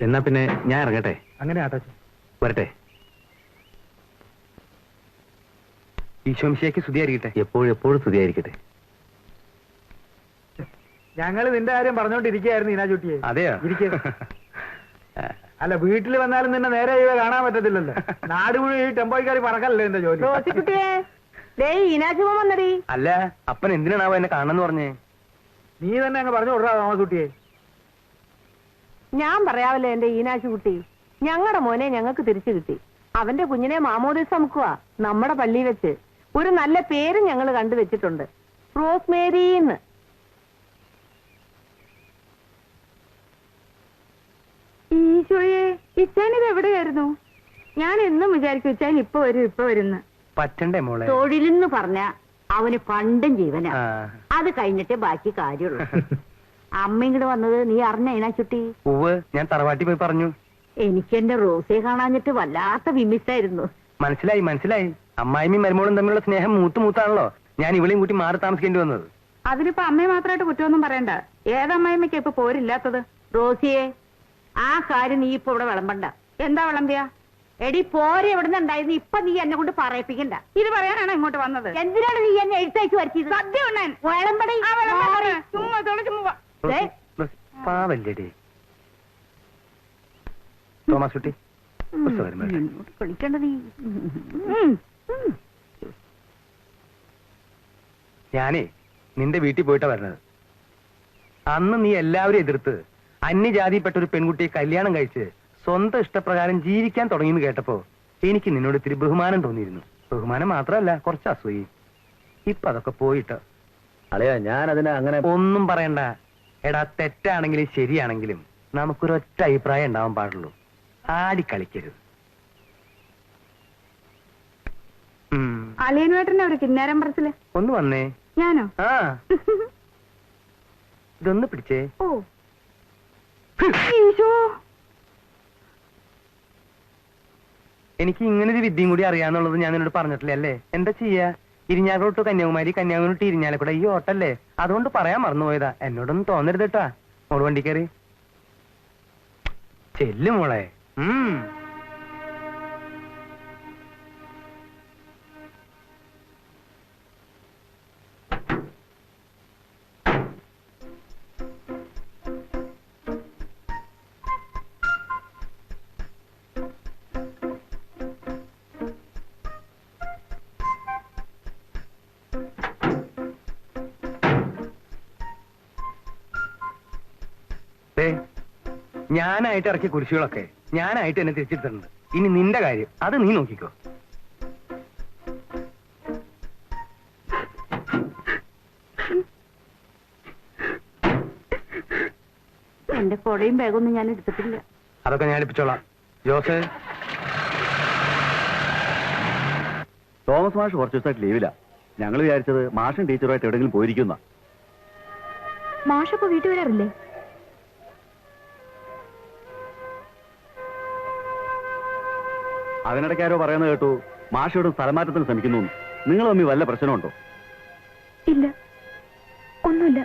എന്നാ പിന്നെ ഞാൻ ഇറങ്ങട്ടെ. അങ്ങനെ ആട്ടോ. വരട്ടെ. ഈശോമിശിഹായ്ക്ക് സ്തുതിയായിരിക്കട്ടെ. എപ്പോഴും സ്തുതിയായിരിക്കട്ടെ. ഞങ്ങൾ നിന്റെ കാര്യം പറഞ്ഞോണ്ടിരിക്കുകയായിരുന്നു ഈനാചുട്ടിയെ. അതെയോ? അല്ല, വീട്ടിൽ വന്നാലും നിന്നെ നേരെ കാണാൻ പറ്റത്തില്ലല്ലോ. നാട് മുഴുവൻ ഈ ടെമ്പോയ്ക്കാരി പറക്കല്ലേ എന്റെ ജോലി. അല്ല, അപ്പൻ എന്തിനാണാവോ എന്നെ കാണണമെന്ന് പറഞ്ഞേ? നീ തന്നെ അങ്ങ് പറഞ്ഞു കൊടുക്കാ തോമസുട്ടിയെ. ഞാൻ പറയാവല്ലോ എന്റെ ഈനാശുകുട്ടി, ഞങ്ങളുടെ മോനെ ഞങ്ങൾക്ക് തിരിച്ചു കിട്ടി. അവന്റെ കുഞ്ഞിനെ മാമോദിസ മുക്കുക നമ്മുടെ പള്ളി വെച്ച്. ഒരു നല്ല പേര് ഞങ്ങൾ കണ്ടുവച്ചിട്ടുണ്ട്, റോസ്മേരിന്ന്. ഈശോയെ, ഇച്ചാനിത് എവിടെയായിരുന്നു? ഞാൻ എന്നും വിചാരിക്കും ഇച്ചാൻ ഇപ്പൊ വരുന്ന. പറ്റണ്ടേ മോളെ? തൊഴിലെന്ന് പറഞ്ഞ അവന് പണ്ടും ജീവനാ. അത് കഴിഞ്ഞിട്ടേ ബാക്കി കാര്യമുള്ളൂ. അമ്മ ഇങ്ങോട്ട് വന്നത് നീ അറിഞ്ഞ ഈനാച്ചുട്ടി? ഉവ്വ്, ഞാൻ തറവാട്ടി പോയി പറഞ്ഞു. എനിക്ക് എന്റെ റോസയെ കാണാഞ്ഞിട്ട് വല്ലാത്ത വിമിസായിരുന്നു. മനസ്സിലായി. അമ്മായിമ്മയും മരുമോളും തമ്മിലുള്ള സ്നേഹം മൂത്താണല്ലോ. ഞാൻ ഇവിടെയും കൂട്ടി മാറി താമസിക്കേണ്ടി വന്നത്. അതിനിപ്പോ അമ്മയെ മാത്രമായിട്ട് കുറ്റമൊന്നും പറയണ്ട. ഏതമ്മായിമ്മയ്ക്ക് ഇപ്പൊ പോരില്ലാത്തത്? റോസിയെ, ആ കാര്യം നീ ഇപ്പൊ ഇവിടെ വിളമ്പണ്ട. എന്താ വിളമ്പിയ? എടി, പോരെ എവിടുന്ന് ഉണ്ടായിരുന്നു. ഇപ്പൊ നീ എന്നെ കൊണ്ട് പറയിപ്പിക്കണ്ട. ഇത് പറയാനാണ് ഇങ്ങോട്ട് വന്നത്. എന്തിനാണ് നീ എന്നെ എഴുത്തയച്ചു വരുത്തിയത്? സദ്യ ഉണ്ണാൻ. വിളമ്പടി. പാവല്ലേടി തോമസ് കുട്ടി. കളിക്കണ്ട നീ. ഞാനേ നിന്റെ വീട്ടിൽ പോയിട്ടാ വരണത്. അന്ന് നീ എല്ലാവരും എതിർത്ത് അന്യജാതിപ്പെട്ട ഒരു പെൺകുട്ടിയെ കല്യാണം കഴിച്ച് സ്വന്തം ഇഷ്ടപ്രകാരം ജീവിക്കാൻ തുടങ്ങിയെന്ന് കേട്ടപ്പോ എനിക്ക് നിന്നോട് ഇത്തിരി ബഹുമാനം തോന്നിയിരുന്നു. ബഹുമാനം മാത്രമല്ല, കുറച്ച് അസൂയി. ഇപ്പൊ അതൊക്കെ പോയിട്ട് അളയാ, ഞാൻ അതിനെ അങ്ങനെ ഒന്നും പറയണ്ട. എടാ, തെറ്റാണെങ്കിലും ശരിയാണെങ്കിലും നമുക്കൊരൊറ്റ അഭിപ്രായം ഉണ്ടാവാൻ പാടുള്ളൂ. ആടിക്കളിക്കരുത്. അളിയനുവേട്ടനെ ഒരു കിന്നാരം പറച്ചില്. ഒന്ന് വന്നേ. ഞാനോ? ആ, ഇതൊന്ന് പിടിച്ചേ. ഓ ഈശോ, എനിക്ക് ഇങ്ങനൊരു വിദ്യയും കൂടി അറിയാന്നുള്ളത് ഞാൻ നിന്നോട് പറഞ്ഞിട്ടില്ലേ അല്ലേ? എന്താ ചെയ്യാ? ഇരിഞ്ഞാലോട്ട് കന്യാകുമാരി, കന്യാകുമാരി ഇരിഞ്ഞാലക്കൂടെ ഈ ഓട്ടല്ലേ. അതുകൊണ്ട് പറയാൻ മറന്നുപോയതാ. എന്നോടൊന്നും തോന്നരുത് കേട്ടാ. മോള് വണ്ടി കയറി ചെല്ലു മോളെ. ഞാനായിട്ട് ഇറക്കിയ കുരിശുകളൊക്കെ ഞാനായിട്ട് എന്നെ തിരിച്ചെടുത്തിട്ടുണ്ട്. ഇനി നിന്റെ കാര്യം അത് നീ നോക്കിക്കോ. എന്റെ കൊടയും ബാഗൊന്നും ഞാൻ എടുത്തിട്ടില്ല. അതൊക്കെ ഞാൻ എടുപ്പിച്ചോളാം. ജോസ്, തോമസ് മാഷ് കുറച്ച് ദിവസമായിട്ട് ലീവില്ല. ഞങ്ങൾ വിചാരിച്ചത് മാഷും ടീച്ചറുമായിട്ട് എവിടെയെങ്കിലും പോയിരിക്കുന്ന. മാഷപ്പോ വീട്ടിൽ വരാറില്ലേ? അതിനിടയ്ക്ക് ആരോ പറയുന്നത് കേട്ടു മാഷയോട് സ്ഥലമാറ്റത്തിന് ശ്രമിക്കുന്നു. നിങ്ങൾ തമ്മിൽ വല്ല പ്രശ്നമുണ്ടോ? ഇല്ല, ഒന്നുമില്ല.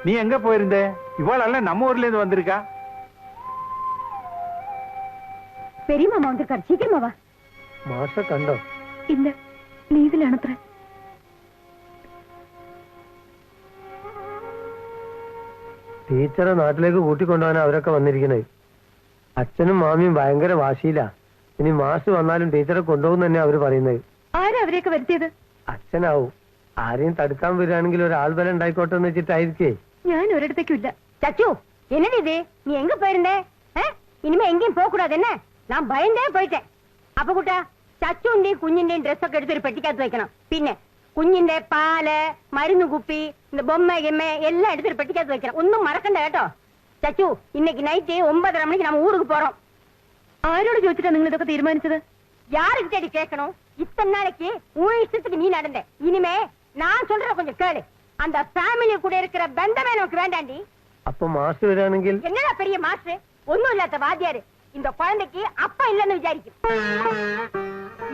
நீ எங்க போயிருந்த? இவளல்ல நம்ம ஊர்ல இருந்து வந்திருக்கா. பெரிய மாமா வந்திருக்காரு, சீக்கிரமா வா. മാഷ കണ്ടോ? ഇല്ല, ലീവിലാണത്ര. ടീച്ചറെ നാട്ടിലേക്ക് കൂട്ടിക്കൊണ്ടുപോകാൻ അവരൊക്കെ വന്നിരിക്കണേ. അച്ഛനും മാമിയും ഭയങ്കര വാശിയില്ല. ഇനി മാഷ് വന്നാലും ടീച്ചറെ കൊണ്ടുപോകും തന്നെ അവര് പറയുന്നത്. ആരാ അവരെയൊക്കെ വരുത്തിയത്? അച്ഛനാവും. ആരെയും തടുക്കാൻ വരികയാണെങ്കിൽ ഒരാൾ ബലം ഉണ്ടായിക്കോട്ടെ എന്ന് വെച്ചിട്ടായിരിക്കേ. ഞാൻ ഒരിടത്തേക്കും ഇല്ല. ചച്ചു, என்னது இது? நீ எங்க போயிருந்தே? இனிமே எங்கேயும் போக கூடாது என்ன? நான் பயந்தே போயிட்டேன். அப்ப கூட்டா ചച്ചുന്റെയും കുഞ്ഞിന്റെയും ഡ്രസ്സൊക്കെ എടുത്തൊരു പെട്ടിക്കകത്ത് വെക്കണം. പിന്നെ കുഞ്ഞിന്റെ പാല്, മരുന്ന് കുപ്പി, ബൊമ്മ ഗെമ്മ എല്ലാം എടുത്തൊരു പെട്ടിക്കകത്ത് വെക്കണം. ഒന്നും മറക്കണ്ട കേട്ടോ. ചച്ചു, ഇന്നേക്ക് നൈറ്റ് 9:30 മണിക്ക് നമ്മ ஊருக்கு போறோம். ആരോട് ചോദിച്ചിട്ടാ നിങ്ങൾ ഇതൊക്കെ തീരുമാനിച്ചത്? யாருக்கிட்டடி கேட்கணும்? இத்தனை நாளைக்கு உன் இஷ்டத்துக்கு நீ நடந்த. இனிமே நான் சொல்ற கொஞ்சம் கேளு. அந்த ஃபேமிலி கூட இருக்கிற பந்தமே நமக்கு வேண்டாண்டி. അപ്പൊ മാസ്റ്റർ വരാണെങ്കിൽ என்னடா பெரிய மாஸ்டர் ஒண்ணும் இல்லாத வாத்தியாரு இந்த குழந்தைக்கு அப்பா இல்லன்னு விசாரிக்கும்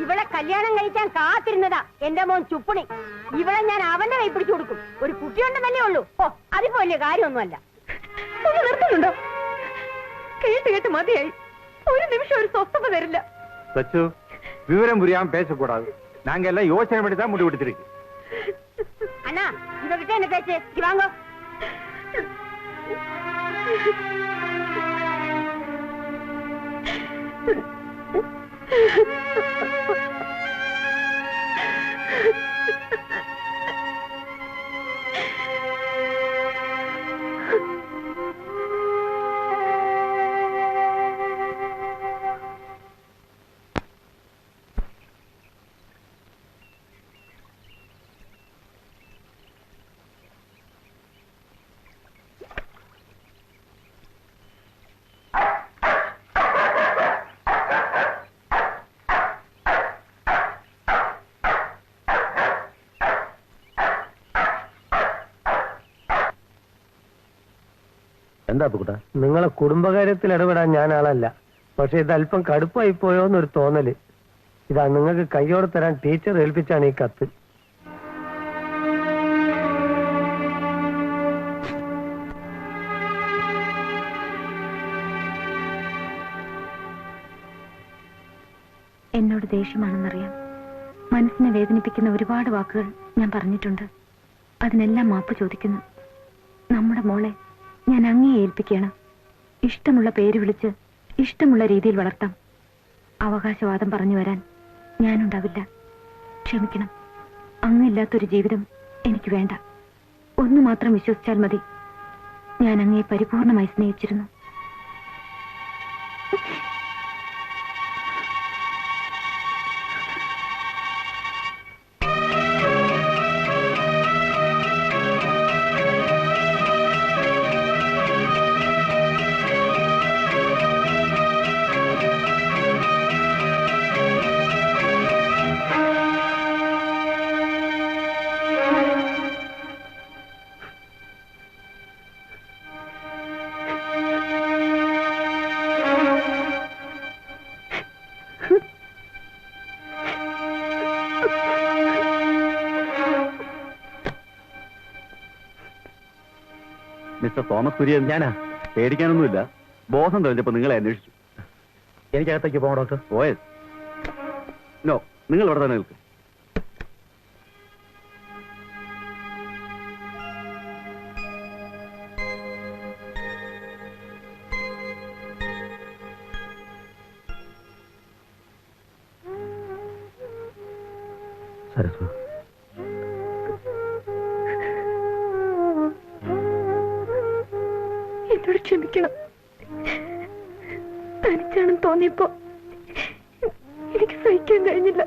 ഇവളെ കല്യാണം കഴിക്കാൻ കാത്തിരുന്നതാ എന്റെ മോൻ ചുപ്പണി. ഇവളെ ഞാൻ അവന്റെ കൈ പിടിച്ചു കൊടുക്കും. ഒരു കുട്ടിയുണ്ടെന്നല്ലേ ഉള്ളൂ. ഓ അതിപ്പോ വലിയ കാര്യമൊന്നുമല്ല. ഒന്ന് നിർത്തുന്നുണ്ടോ? കേട്ട് കേട്ട് മതിയായി. ഒരു നിമിഷം ഒരു സ്വസ്ഥത തരില്ല. സച്ചു വിവരം പുരിയാൻ പേശക്കൂടാது. நாங்க எல்லாம் யோசனை பண்ணி தான் முடிவு எடுத்திருக்கு. அண்ணா இவகிட்ட என்ன பேச்சு? இங்க வாங்க. എന്താ അപ്പുകുട്ടാ? നിങ്ങളെ കുടുംബകാര്യത്തിൽ ഇടപെടാൻ ഞാൻ ആളല്ല. പക്ഷെ ഇത് അല്പം കടുപ്പായി പോയോന്നൊരു തോന്നല്. ഇതാ നിങ്ങൾക്ക് കയ്യോടെ തരാൻ ടീച്ചർ ഏൽപ്പിച്ചാണ് ഈ കത്ത്. എന്നോട് ദേഷ്യമാണെന്നറിയാം. മനസ്സിനെ വേദനിപ്പിക്കുന്ന ഒരുപാട് വാക്കുകൾ ഞാൻ പറഞ്ഞിട്ടുണ്ട്. അതിനെല്ലാം മാപ്പ് ചോദിക്കുന്നു. നമ്മുടെ മോളെ ഞാൻ അങ്ങേ ഏൽപ്പിക്കുകയാണ്. ഇഷ്ടമുള്ള പേര് വിളിച്ച് ഇഷ്ടമുള്ള രീതിയിൽ വളർത്താം. അവകാശവാദം പറഞ്ഞു വരാൻ ഞാനുണ്ടാവില്ല. ക്ഷമിക്കണം. അങ്ങില്ലാത്തൊരു ജീവിതം എനിക്ക് വേണ്ട. ഒന്നു മാത്രം വിശ്വസിച്ചാൽ മതി. ഞാൻ അങ്ങേ പരിപൂർണമായി സ്നേഹിച്ചിരുന്നു. Mister Thomas Kurian. ഞാനാ. പേടിക്കാനൊന്നുമില്ല. ബോധം തെളിഞ്ഞപ്പോ നിങ്ങളെ അന്വേഷിച്ചു. എനിക്കകത്തേക്ക് പോകണം ഡോക്ടർ. ഓയസ് നോ, നിങ്ങൾ ഇവിടെ തന്നെ നിൽക്കും. സരസ്വ, എന്നോട് ക്ഷമിക്കണം. തനിച്ചാണെന്ന് തോന്നിയപ്പോ എനിക്ക് സഹിക്കാൻ കഴിഞ്ഞില്ല.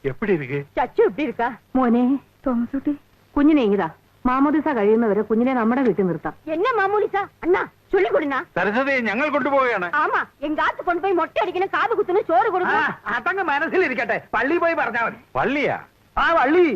எப்படி இருக்கு? ചച്ചു எப்படி இருக்கா? മോനെ തോമസ് കുട്ടി, കുഞ്ഞിനെ ഇങ്ങതാ. മാമോദിസ കഴിയുന്നവരെ കുഞ്ഞിനെ നമ്മുടെ വീട്ടിൽ നിർത്താം. என்ன மாமூலிசா? அண்ணா சொல்லி கொடுண்ணா. സരസ്വതി, ഞങ്ങൾ കൊണ്ടുപോവുകയാണ്. ஆமா, எங்க ஆத்து கொண்டு போய் மொட்டை அடிக்கணும், காது குத்தணும், சோறு கொடுக்கணும். അതങ്ങ് മനസ്സിലിരിക്കട്ടെ. പള്ളി പോയി പറഞ്ഞാൽ മതി. പള്ളിയാ? ആ വള്ളി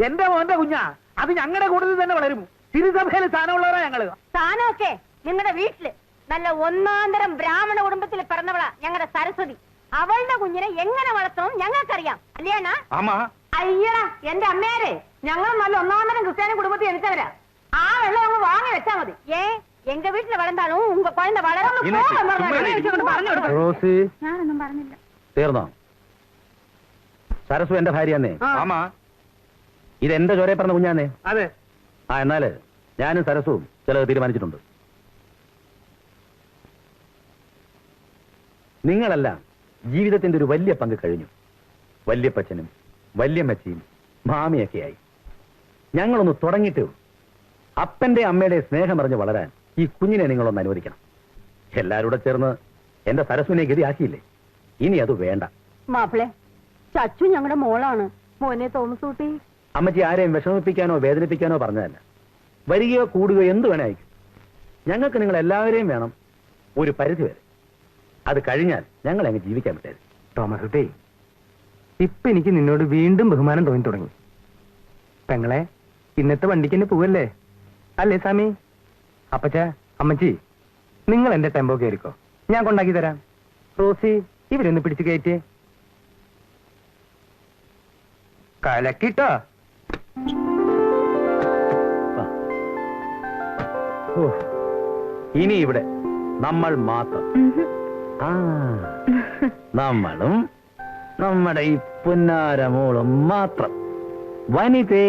എന്റെ മോന്റെ കുഞ്ഞാ. അത് ഞങ്ങളുടെ കൂടുതൽ തന്നെ വളരും. തിരുസഭയിൽ സ്ഥാനമുള്ളവരാ ഞങ്ങള്. സ്ഥാനമൊക്കെ നിങ്ങളുടെ വീട്ടില് നല്ല ഒന്നാന്തരം ബ്രാഹ്മണ കുടുംബത്തിൽ പിറന്നവളാ ഞങ്ങളുടെ സരസ്വതി. അവളുടെ കുഞ്ഞിനെ എങ്ങനെ വളർത്തണം ഞങ്ങൾക്കറിയാം. അല്ലയാണ? ആമാ. അയ്യടാ എന്റെ അമ്മേരെ, ഞങ്ങൾ നല്ല ഒന്നാന്തരം ക്രിസ്ത്യാനി കുടുംബത്തിൽ ജനിച്ചവരാ. ആ വെള്ളം അങ്ങ് വാങ്ങി വെച്ചാ മതി. എങ്ക വീട്ടില് വളർന്നാലും ഉങ്ക കുഴந்தை വളർന്നു പറഞ്ഞു കൊടുക്കും. റോസി, ഞാനൊന്നും പറഞ്ഞില്ല. തീർന്നോ? സരസ്വ എന്റെ ഭാര്യയാന്നേ. ആമാ. ഇതെന്റെ ചോരയെ പറഞ്ഞ കുഞ്ഞാന്നേ. അതെ. ആ, എന്നാല് ഞാനും സരസ്വവും ചിലത് തീരുമാനിച്ചിട്ടുണ്ട്. നിങ്ങളെല്ലാം ജീവിതത്തിന്റെ ഒരു വലിയ പങ്ക് കഴിഞ്ഞു. വല്യപ്പച്ചനും വല്യമ്മച്ചിയും മാമിയൊക്കെയായി. ഞങ്ങളൊന്ന് തുടങ്ങിയിട്ടേ ഉള്ളൂ. അപ്പന്റെ അമ്മയുടെ സ്നേഹം അറിഞ്ഞ് വളരാൻ ഈ കുഞ്ഞിനെ നിങ്ങളൊന്ന് അനുവദിക്കണം. എല്ലാവരും കൂടെ ചേർന്ന് എന്റെ സരസ്വിനെ ഗതിയാക്കിയില്ലേ, ഇനി അത് വേണ്ട. മാപ്പിളെ, ചച്ചു ഞങ്ങളുടെ മോളാണ്. മോനെ തോമസ് കുട്ടി. അമ്മച്ചി ആരെയും വിഷമിപ്പിക്കാനോ വേദനിപ്പിക്കാനോ പറഞ്ഞതല്ല. വരികയോ കൂടുകയോ എന്ത് വേണേ അയക്കും. ഞങ്ങൾക്ക് നിങ്ങൾ എല്ലാവരെയും വേണം ഒരു പരിധി വരെ. അത് കഴിഞ്ഞാൽ ഞങ്ങൾ അങ്ങ് ജീവിക്കാൻ പറ്റരുത്. തോമസ് കുട്ടി, ഇപ്പൊ എനിക്ക് നിന്നോട് വീണ്ടും ബഹുമാനം തോന്നി തുടങ്ങി. പെങ്ങളെ, ഇന്നത്തെ വണ്ടിക്ക് തന്നെ പോവല്ലേ? അല്ലേ സ്വാമി? അപ്പച്ച, അമ്മച്ചി, നിങ്ങൾ എന്റെ ടെമ്പോ കയറിക്കോ, ഞാൻ കൊണ്ടാക്കി തരാം. റോസി, ഇവരൊന്ന് പിടിച്ചു കയറ്റേ. കലക്കിട്ടോ. ഇനി ഇവിടെ നമ്മൾ മാത്രം. ആ, നമ്മളും നമ്മുടെ ഈ പുന്നാരമോളും മാത്രം. വനിതേ.